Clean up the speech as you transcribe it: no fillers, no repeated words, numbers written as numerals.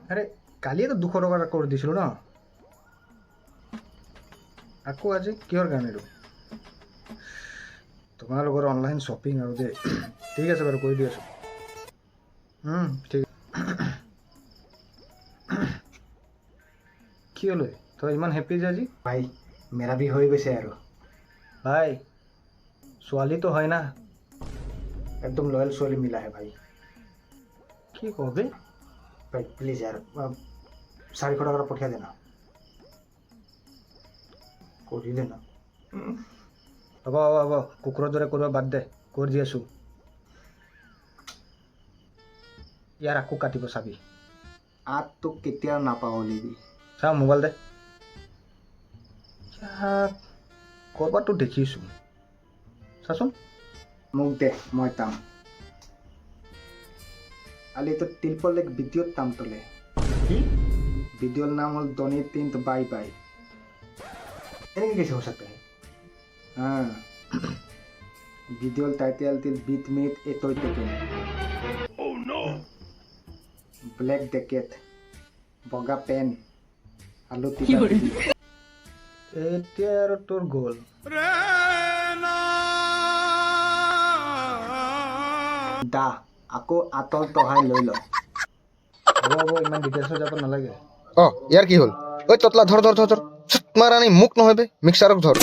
আৰে কালিয়ে তো 200 টকা কৰি দিছিলোঁ ন আকৌ আজি কিহৰ কাৰণে এইটো তোমালোকৰ অনলাইন শ্বপিং আৰু যে ঠিক আছে বাৰু কৰি দি আছোঁ ঠিক কি হ'ল তই ইমান হেপী যে আজি ভাই মেৰা भी হৈ গৈছে আৰু ভাই ছোৱালী তো হয় না একদম লয়াল ছোৱালী মিলা है भाई কি কবি भाई प्लीज यार 400 টাকা পঠিয়াই দেনা কৰি দেনা হ'ব কুকুৰৰ দৰে কৰিব বাদ দে কৰি দি আছোঁ ইয়াৰ আকৌ কাটিব চাবি তোক কেতিয়াও নাপাহৰিবি চা মোবাইল দে ইয়াক ক'ৰবাতো দেখিছোঁ চাচোন মোক দে মই তাম আলি তো তিলপল এক ভিডিঅ'ত তাম তলে কি ভিডিঅ'ৰ নাম হ'ল দনি তিন্ত বাই বাই এনেকৈ कैसे हो सकता है हाँ ভিডিঅ'ৰ টাইটেল তিল বিট মিট এতই টেকেন ব্লেক ডেকেট বগা পেন আলু এতিয়া আৰু তোৰ গ'ল দা আকৌ আতল তহাই লৈ ল হ'ব ইমান ডিটেইলছত যাব নালাগে ইয়াৰ কি হ'ল ঐ ততলা ধৰ মাৰা নাই মুখ নহয় বে মিক্সাৰক ধৰ